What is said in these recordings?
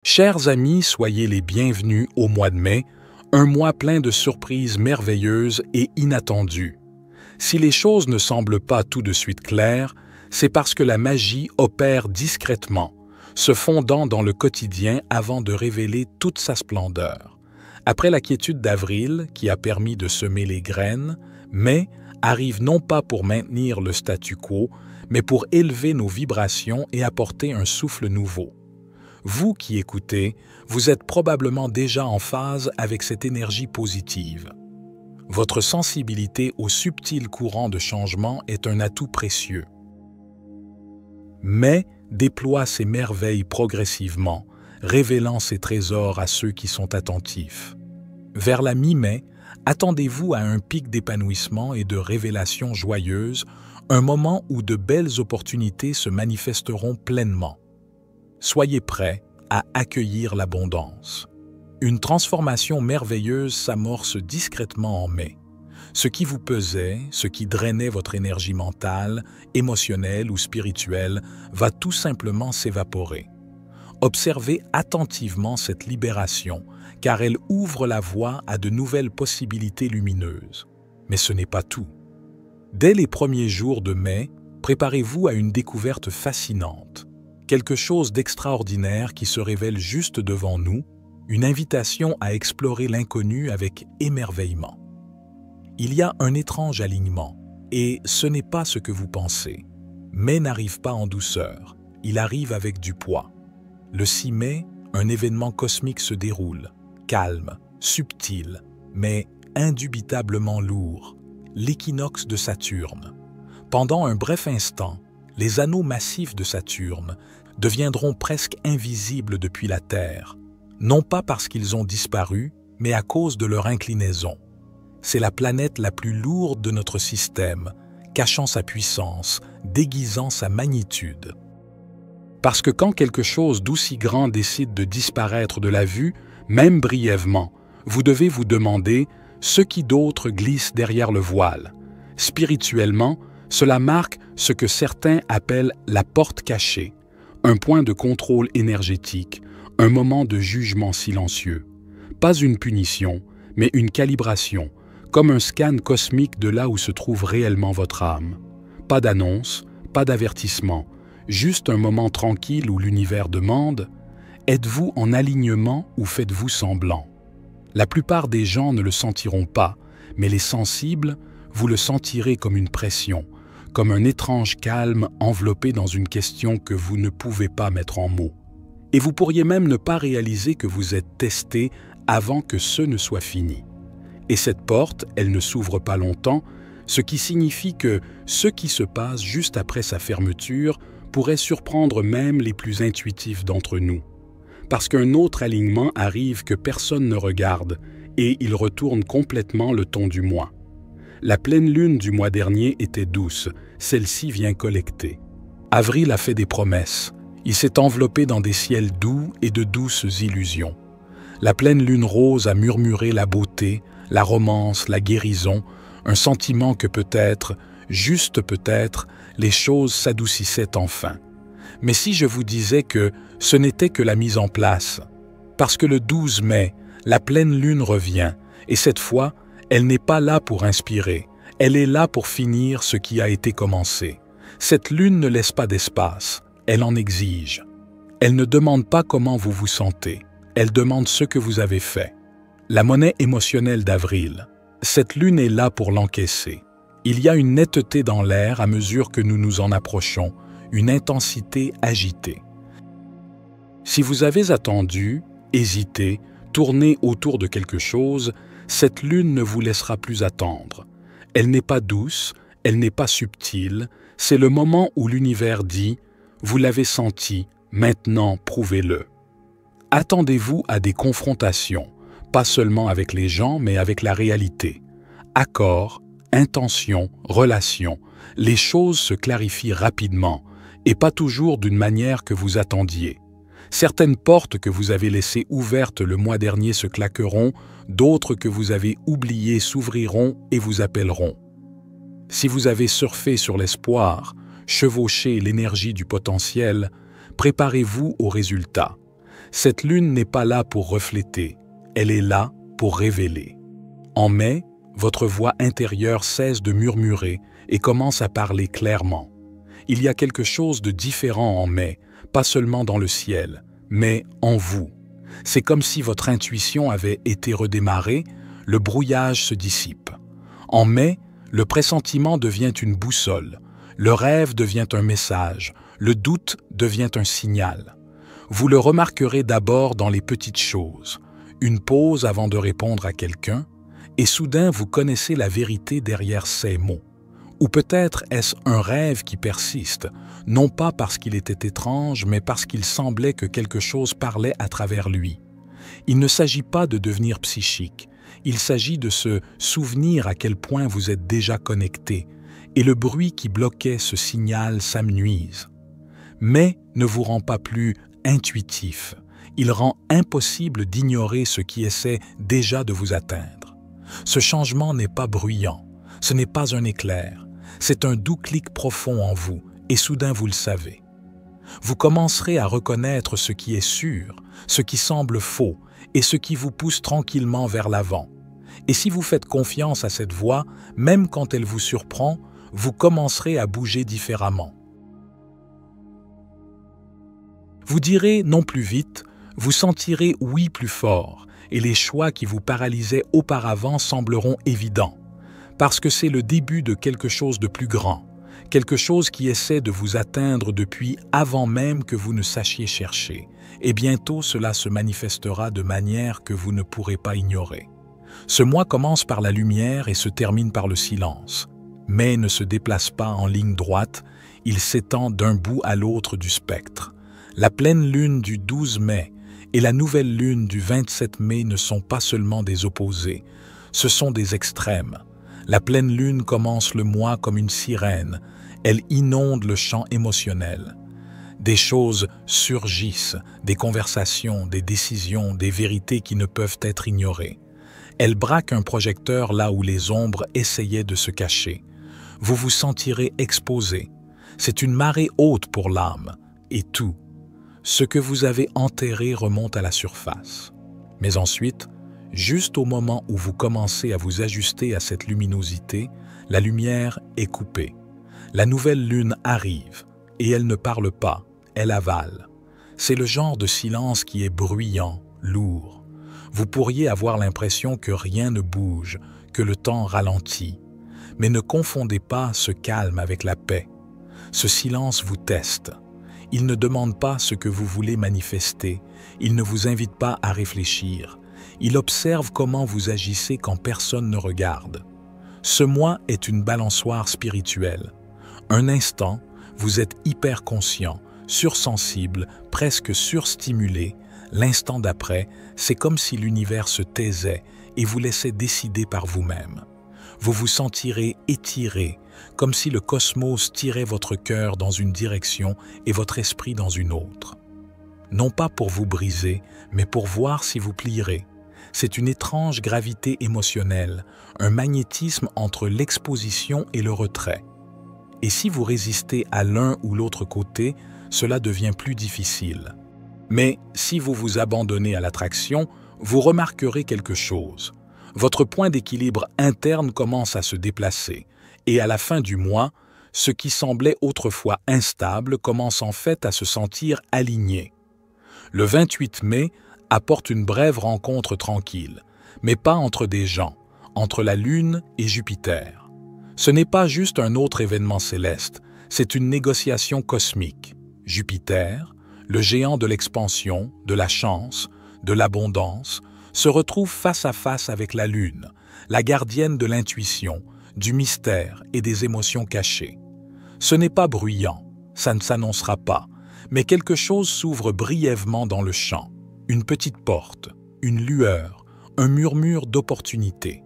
Chers amis, soyez les bienvenus au mois de mai, un mois plein de surprises merveilleuses et inattendues. Si les choses ne semblent pas tout de suite claires, c'est parce que la magie opère discrètement, se fondant dans le quotidien avant de révéler toute sa splendeur. Après la quiétude d'avril, qui a permis de semer les graines, mai arrive non pas pour maintenir le statu quo, mais pour élever nos vibrations et apporter un souffle nouveau. Vous qui écoutez, vous êtes probablement déjà en phase avec cette énergie positive. Votre sensibilité aux subtils courants de changement est un atout précieux. Mai déploie ses merveilles progressivement, révélant ses trésors à ceux qui sont attentifs. Vers la mi-mai, attendez-vous à un pic d'épanouissement et de révélations joyeuses, un moment où de belles opportunités se manifesteront pleinement. Soyez prêts à accueillir l'abondance. Une transformation merveilleuse s'amorce discrètement en mai. Ce qui vous pesait, ce qui drainait votre énergie mentale, émotionnelle ou spirituelle, va tout simplement s'évaporer. Observez attentivement cette libération, car elle ouvre la voie à de nouvelles possibilités lumineuses. Mais ce n'est pas tout. Dès les premiers jours de mai, préparez-vous à une découverte fascinante. Quelque chose d'extraordinaire qui se révèle juste devant nous, une invitation à explorer l'inconnu avec émerveillement. Il y a un étrange alignement, et ce n'est pas ce que vous pensez. Mai n'arrive pas en douceur, il arrive avec du poids. Le 6 mai, un événement cosmique se déroule, calme, subtil, mais indubitablement lourd, l'équinoxe de Saturne. Pendant un bref instant, les anneaux massifs de Saturne deviendront presque invisibles depuis la Terre, non pas parce qu'ils ont disparu, mais à cause de leur inclinaison. C'est la planète la plus lourde de notre système, cachant sa puissance, déguisant sa magnitude. Parce que quand quelque chose d'aussi grand décide de disparaître de la vue, même brièvement, vous devez vous demander ce qui d'autre glisse derrière le voile. Spirituellement, cela marque ce que certains appellent la porte cachée, un point de contrôle énergétique, un moment de jugement silencieux. Pas une punition, mais une calibration, comme un scan cosmique de là où se trouve réellement votre âme. Pas d'annonce, pas d'avertissement, juste un moment tranquille où l'univers demande « Êtes-vous en alignement ou faites-vous semblant ?» La plupart des gens ne le sentiront pas, mais les sensibles, vous le sentirez comme une pression, comme un étrange calme enveloppé dans une question que vous ne pouvez pas mettre en mots. Et vous pourriez même ne pas réaliser que vous êtes testé avant que ce ne soit fini. Et cette porte, elle ne s'ouvre pas longtemps, ce qui signifie que ce qui se passe juste après sa fermeture pourrait surprendre même les plus intuitifs d'entre nous. Parce qu'un autre alignement arrive que personne ne regarde, et il retourne complètement le ton du mois. La pleine lune du mois dernier était douce, celle-ci vient collecter. Avril a fait des promesses. Il s'est enveloppé dans des ciels doux et de douces illusions. La pleine lune rose a murmuré la beauté, la romance, la guérison, un sentiment que peut-être, juste peut-être, les choses s'adoucissaient enfin. Mais si je vous disais que ce n'était que la mise en place, parce que le 12 mai, la pleine lune revient, et cette fois, elle n'est pas là pour inspirer, elle est là pour finir ce qui a été commencé. Cette lune ne laisse pas d'espace, elle en exige. Elle ne demande pas comment vous vous sentez, elle demande ce que vous avez fait. La monnaie émotionnelle d'avril, cette lune est là pour l'encaisser. Il y a une netteté dans l'air à mesure que nous nous en approchons, une intensité agitée. Si vous avez attendu, hésité, tourné autour de quelque chose, cette lune ne vous laissera plus attendre. Elle n'est pas douce, elle n'est pas subtile, c'est le moment où l'univers dit « Vous l'avez senti, maintenant prouvez-le ». Attendez-vous à des confrontations, pas seulement avec les gens, mais avec la réalité. Accords, intentions, relations, les choses se clarifient rapidement, et pas toujours d'une manière que vous attendiez. Certaines portes que vous avez laissées ouvertes le mois dernier se claqueront, d'autres que vous avez oubliées s'ouvriront et vous appelleront. Si vous avez surfé sur l'espoir, chevauché l'énergie du potentiel, préparez-vous au résultat. Cette lune n'est pas là pour refléter, elle est là pour révéler. En mai, votre voix intérieure cesse de murmurer et commence à parler clairement. Il y a quelque chose de différent en mai, pas seulement dans le ciel, mais en vous. C'est comme si votre intuition avait été redémarrée, le brouillage se dissipe. En mai, le pressentiment devient une boussole, le rêve devient un message, le doute devient un signal. Vous le remarquerez d'abord dans les petites choses, une pause avant de répondre à quelqu'un, et soudain vous connaissez la vérité derrière ces mots. Ou peut-être est-ce un rêve qui persiste, non pas parce qu'il était étrange, mais parce qu'il semblait que quelque chose parlait à travers lui. Il ne s'agit pas de devenir psychique, il s'agit de se souvenir à quel point vous êtes déjà connecté, et le bruit qui bloquait ce signal s'amenuise. Mais ne vous rend pas plus intuitif, il rend impossible d'ignorer ce qui essaie déjà de vous atteindre. Ce changement n'est pas bruyant, ce n'est pas un éclair, c'est un doux clic profond en vous, et soudain vous le savez. Vous commencerez à reconnaître ce qui est sûr, ce qui semble faux, et ce qui vous pousse tranquillement vers l'avant. Et si vous faites confiance à cette voix, même quand elle vous surprend, vous commencerez à bouger différemment. Vous direz non plus vite, vous sentirez oui plus fort, et les choix qui vous paralysaient auparavant sembleront évidents, parce que c'est le début de quelque chose de plus grand, quelque chose qui essaie de vous atteindre depuis avant même que vous ne sachiez chercher, et bientôt cela se manifestera de manière que vous ne pourrez pas ignorer. Ce mois commence par la lumière et se termine par le silence, mais ne se déplace pas en ligne droite, il s'étend d'un bout à l'autre du spectre. La pleine lune du 12 mai et la nouvelle lune du 27 mai ne sont pas seulement des opposés, ce sont des extrêmes. La pleine lune commence le mois comme une sirène, elle inonde le champ émotionnel. Des choses surgissent, des conversations, des décisions, des vérités qui ne peuvent être ignorées. Elle braque un projecteur là où les ombres essayaient de se cacher. Vous vous sentirez exposé. C'est une marée haute pour l'âme, et tout. Ce que vous avez enterré remonte à la surface. Mais ensuite, juste au moment où vous commencez à vous ajuster à cette luminosité, la lumière est coupée. La nouvelle lune arrive, et elle ne parle pas, elle avale. C'est le genre de silence qui est bruyant, lourd. Vous pourriez avoir l'impression que rien ne bouge, que le temps ralentit. Mais ne confondez pas ce calme avec la paix. Ce silence vous teste. Il ne demande pas ce que vous voulez manifester, il ne vous invite pas à réfléchir. Il observe comment vous agissez quand personne ne regarde. Ce mois est une balançoire spirituelle. Un instant, vous êtes hyper conscient, sursensible, presque surstimulé. L'instant d'après, c'est comme si l'univers se taisait et vous laissait décider par vous-même. Vous vous sentirez étiré, comme si le cosmos tirait votre cœur dans une direction et votre esprit dans une autre. Non pas pour vous briser, mais pour voir si vous plierez. C'est une étrange gravité émotionnelle, un magnétisme entre l'exposition et le retrait. Et si vous résistez à l'un ou l'autre côté, cela devient plus difficile. Mais si vous vous abandonnez à l'attraction, vous remarquerez quelque chose. Votre point d'équilibre interne commence à se déplacer, et à la fin du mois, ce qui semblait autrefois instable commence en fait à se sentir aligné. Le 28 mai apporte une brève rencontre tranquille, mais pas entre des gens, entre la Lune et Jupiter. Ce n'est pas juste un autre événement céleste, c'est une négociation cosmique. Jupiter, le géant de l'expansion, de la chance, de l'abondance, se retrouve face à face avec la Lune, la gardienne de l'intuition, du mystère et des émotions cachées. Ce n'est pas bruyant, ça ne s'annoncera pas, mais quelque chose s'ouvre brièvement dans le champ. Une petite porte, une lueur, un murmure d'opportunité.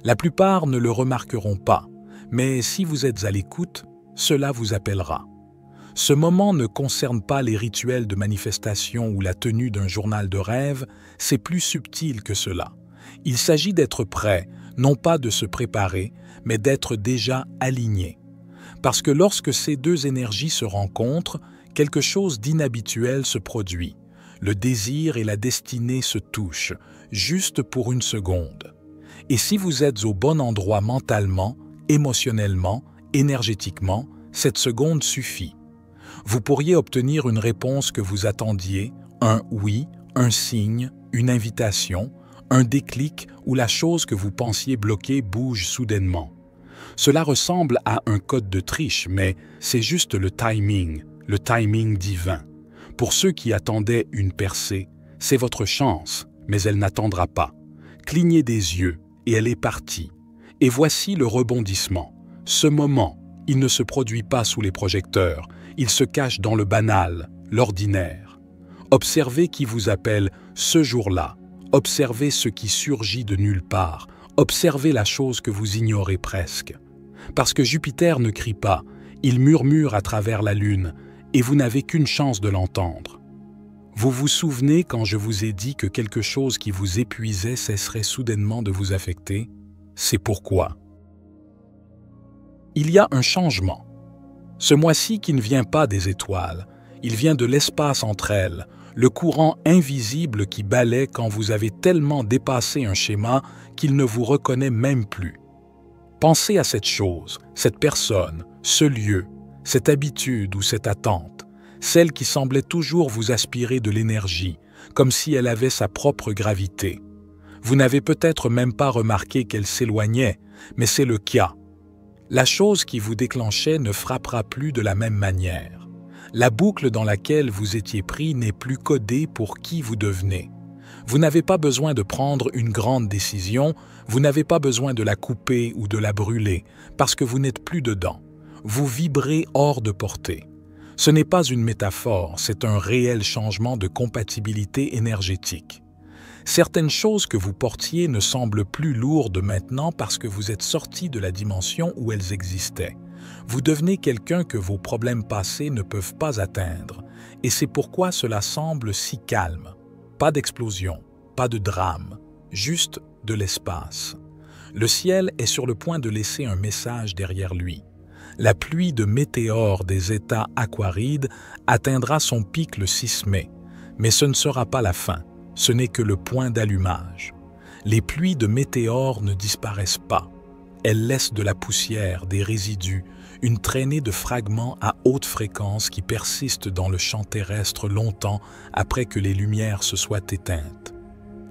La plupart ne le remarqueront pas, mais si vous êtes à l'écoute, cela vous appellera. Ce moment ne concerne pas les rituels de manifestation ou la tenue d'un journal de rêve, c'est plus subtil que cela. Il s'agit d'être prêt, non pas de se préparer, mais d'être déjà aligné. Parce que lorsque ces deux énergies se rencontrent, quelque chose d'inhabituel se produit. Le désir et la destinée se touchent, juste pour une seconde. Et si vous êtes au bon endroit mentalement, émotionnellement, énergétiquement, cette seconde suffit. Vous pourriez obtenir une réponse que vous attendiez, un oui, un signe, une invitation, un déclic où la chose que vous pensiez bloquer bouge soudainement. Cela ressemble à un code de triche, mais c'est juste le timing divin. Pour ceux qui attendaient une percée, c'est votre chance, mais elle n'attendra pas. Clignez des yeux, et elle est partie. Et voici le rebondissement. Ce moment, il ne se produit pas sous les projecteurs, il se cache dans le banal, l'ordinaire. Observez qui vous appelle ce jour-là. Observez ce qui surgit de nulle part. Observez la chose que vous ignorez presque. Parce que Jupiter ne crie pas, il murmure à travers la Lune, et vous n'avez qu'une chance de l'entendre. Vous vous souvenez quand je vous ai dit que quelque chose qui vous épuisait cesserait soudainement de vous affecter? C'est pourquoi. Il y a un changement. Ce mois-ci qui ne vient pas des étoiles, il vient de l'espace entre elles, le courant invisible qui balaie quand vous avez tellement dépassé un schéma qu'il ne vous reconnaît même plus. Pensez à cette chose, cette personne, ce lieu, cette habitude ou cette attente, celle qui semblait toujours vous aspirer de l'énergie, comme si elle avait sa propre gravité. Vous n'avez peut-être même pas remarqué qu'elle s'éloignait, mais c'est le cas. La chose qui vous déclenchait ne frappera plus de la même manière. La boucle dans laquelle vous étiez pris n'est plus codée pour qui vous devenez. Vous n'avez pas besoin de prendre une grande décision, vous n'avez pas besoin de la couper ou de la brûler, parce que vous n'êtes plus dedans. Vous vibrez hors de portée. Ce n'est pas une métaphore, c'est un réel changement de compatibilité énergétique. Certaines choses que vous portiez ne semblent plus lourdes maintenant parce que vous êtes sorti de la dimension où elles existaient. Vous devenez quelqu'un que vos problèmes passés ne peuvent pas atteindre, et c'est pourquoi cela semble si calme. Pas d'explosion, pas de drame, juste de l'espace. Le ciel est sur le point de laisser un message derrière lui. La pluie de météores des États aquarides atteindra son pic le 6 mai, mais ce ne sera pas la fin, ce n'est que le point d'allumage. Les pluies de météores ne disparaissent pas. Elles laissent de la poussière, des résidus, une traînée de fragments à haute fréquence qui persistent dans le champ terrestre longtemps après que les lumières se soient éteintes.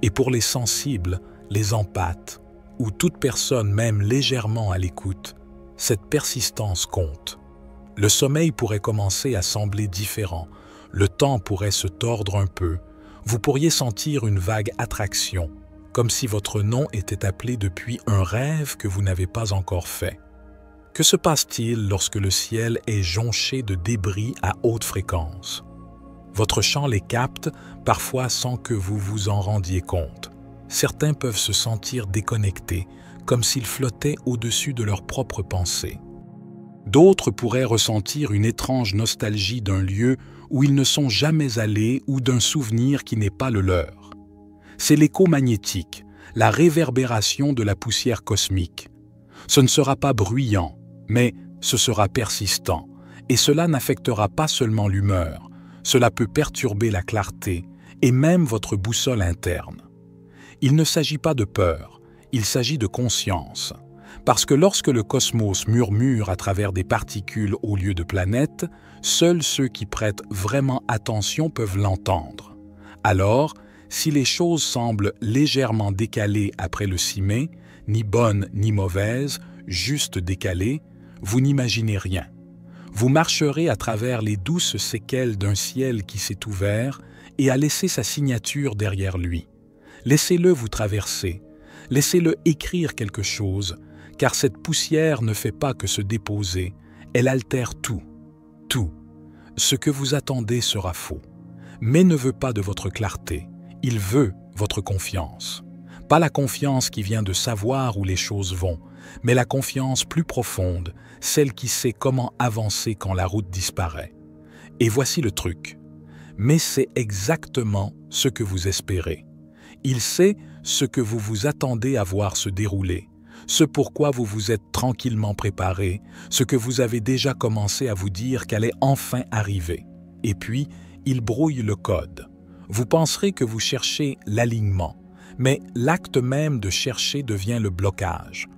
Et pour les sensibles, les empathes, ou toute personne même légèrement à l'écoute, cette persistance compte. Le sommeil pourrait commencer à sembler différent, le temps pourrait se tordre un peu, vous pourriez sentir une vague attraction, comme si votre nom était appelé depuis un rêve que vous n'avez pas encore fait. Que se passe-t-il lorsque le ciel est jonché de débris à haute fréquence? Votre champ les capte, parfois sans que vous vous en rendiez compte. Certains peuvent se sentir déconnectés, comme s'ils flottaient au-dessus de leurs propres pensées. D'autres pourraient ressentir une étrange nostalgie d'un lieu où ils ne sont jamais allés ou d'un souvenir qui n'est pas le leur. C'est l'écho magnétique, la réverbération de la poussière cosmique. Ce ne sera pas bruyant, mais ce sera persistant, et cela n'affectera pas seulement l'humeur, cela peut perturber la clarté et même votre boussole interne. Il ne s'agit pas de peur, il s'agit de conscience. Parce que lorsque le cosmos murmure à travers des particules au lieu de planètes, seuls ceux qui prêtent vraiment attention peuvent l'entendre. Alors, si les choses semblent légèrement décalées après le 6 mai, ni bonnes ni mauvaises, juste décalées, vous n'imaginez rien. Vous marcherez à travers les douces séquelles d'un ciel qui s'est ouvert et a laissé sa signature derrière lui. Laissez-le vous traverser, laissez-le écrire quelque chose, car cette poussière ne fait pas que se déposer, elle altère tout, tout. Ce que vous attendez sera faux, mais ne veut pas de votre clarté, il veut votre confiance. Pas la confiance qui vient de savoir où les choses vont, mais la confiance plus profonde, celle qui sait comment avancer quand la route disparaît. Et voici le truc, mais c'est exactement ce que vous espérez. Il sait ce que vous vous attendez à voir se dérouler, ce pourquoi vous vous êtes tranquillement préparé, ce que vous avez déjà commencé à vous dire qu'allait enfin arriver. Et puis, il brouille le code. Vous penserez que vous cherchez l'alignement, mais l'acte même de chercher devient le blocage.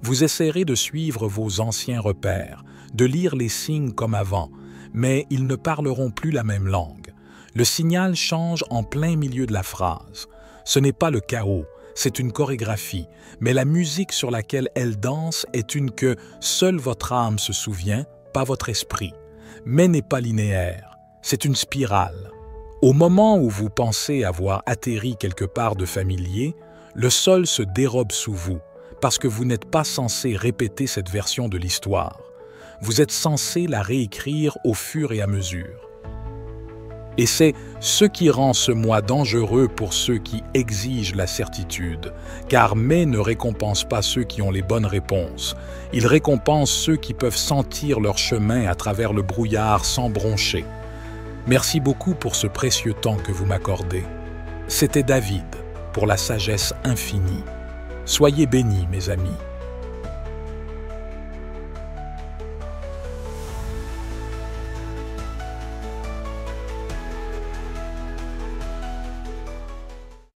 Vous essaierez de suivre vos anciens repères, de lire les signes comme avant, mais ils ne parleront plus la même langue. Le signal change en plein milieu de la phrase. Ce n'est pas le chaos, c'est une chorégraphie, mais la musique sur laquelle elle danse est une que seule votre âme se souvient, pas votre esprit, mais n'est pas linéaire. C'est une spirale. Au moment où vous pensez avoir atterri quelque part de familier, le sol se dérobe sous vous, parce que vous n'êtes pas censé répéter cette version de l'histoire. Vous êtes censé la réécrire au fur et à mesure. Et c'est ce qui rend ce mois dangereux pour ceux qui exigent la certitude, car mai ne récompense pas ceux qui ont les bonnes réponses. Il récompense ceux qui peuvent sentir leur chemin à travers le brouillard sans broncher. Merci beaucoup pour ce précieux temps que vous m'accordez. C'était David, pour la sagesse infinie. Soyez bénis, mes amis.